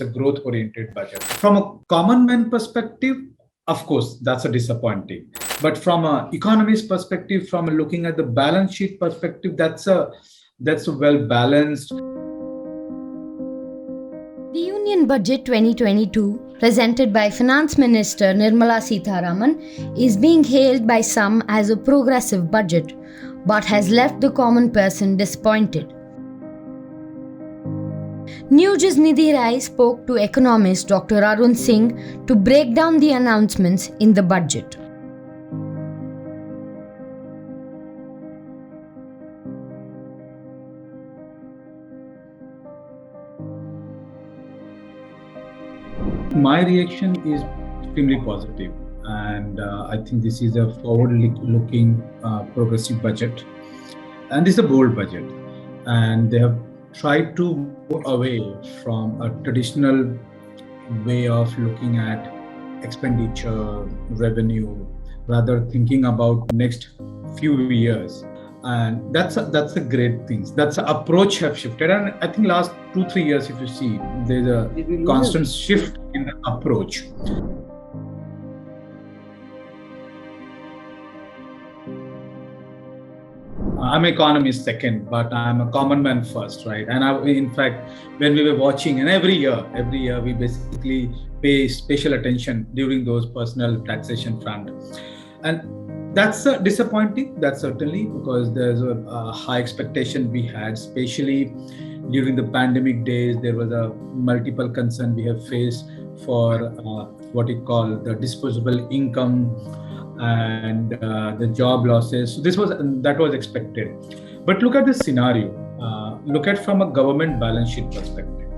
a growth-oriented budget. From a common man perspective, of course, that's a disappointing. But from an economist perspective, from looking at the balance sheet perspective, that's a well-balanced. The Union Budget 2022, presented by Finance Minister Nirmala Sitharaman, is being hailed by some as a progressive budget, but has left the common person disappointed. NEWJ's 𝗱𝗱 spoke to Economist Dr. Arun Singh to break down the announcements in the budget. My reaction is extremely positive, and I think this is a forward-looking progressive budget, and this is a bold budget, and they have tried to move away from a traditional way of looking at expenditure, revenue, rather thinking about next few years. And that's a great thing. That's the approach have shifted, and I think last 2-3 years, if you see, there's a constant shift in the approach. I'm an economist second, but I'm a common man first, right? And in fact, when we were watching, and every year we basically pay special attention during those personal taxation front, and that's disappointing. That's certainly because there's a high expectation we had, especially during the pandemic days. There was a multiple concern we have faced for what we call the disposable income and the job losses. So that was expected. But look at the scenario. Look at from a government balance sheet perspective.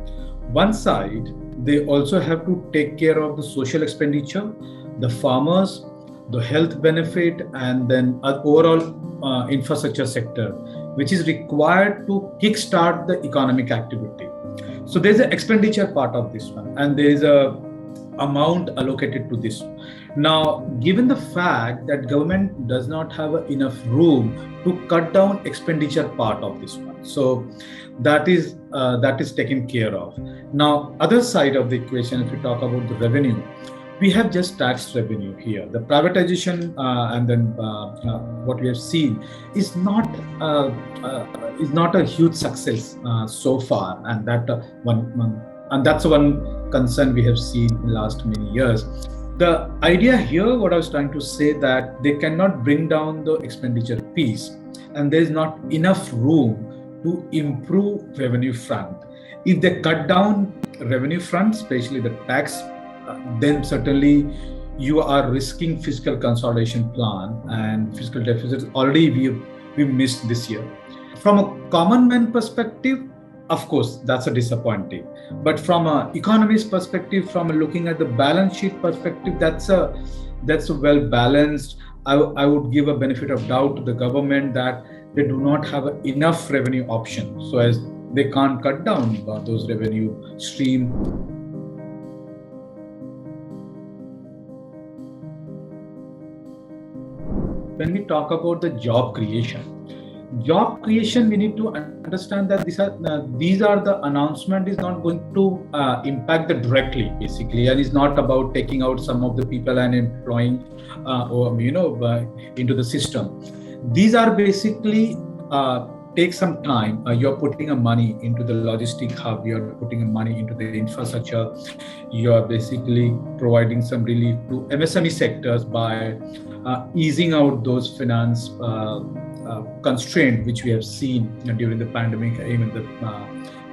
One side, they also have to take care of the social expenditure, the farmers, the health benefit, and then overall infrastructure sector, which is required to kickstart the economic activity. So there's an expenditure part of this one, and there is a amount allocated to this. Now, given the fact that government does not have enough room to cut down expenditure part of this one, so that is taken care of. Now, other side of the equation, if we talk about the revenue, we have just tax revenue here. The privatization and then what we have seen is not a huge success so far, and that's one concern we have seen in the last many years. The idea here, what I was trying to say, that they cannot bring down the expenditure piece, and there is not enough room to improve revenue front. If they cut down revenue front, especially the tax, then certainly you are risking fiscal consolidation plan and fiscal deficits. Already we missed this year. From a common man perspective, of course, that's a disappointing. But from an economist perspective, from looking at the balance sheet perspective, that's a well balanced. I would give a benefit of doubt to the government that they do not have enough revenue option, so as they can't cut down those revenue stream. When we talk about the job creation, we need to understand that these are the announcement is not going to impact the directly, basically, and it's not about taking out some of the people and employing into the system. These are basically take some time. You're putting money into the logistic hub, you're putting money into the infrastructure, you're basically providing some relief to MSME sectors by easing out those finance constraint which we have seen during the pandemic, even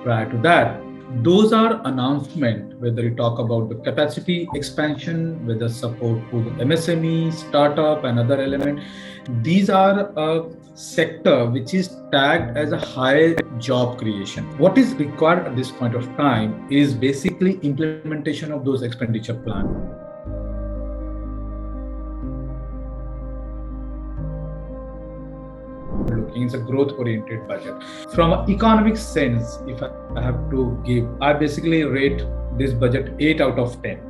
prior to that. Those are announcements, whether you talk about the capacity expansion, whether support to the MSME, startup, and other element. These are a sector which is tagged as a high job creation. What is required at this point of time is basically implementation of those expenditure plans. It's a growth-oriented budget. From an economic sense, if I have to give, I basically rate this budget 8 out of 10.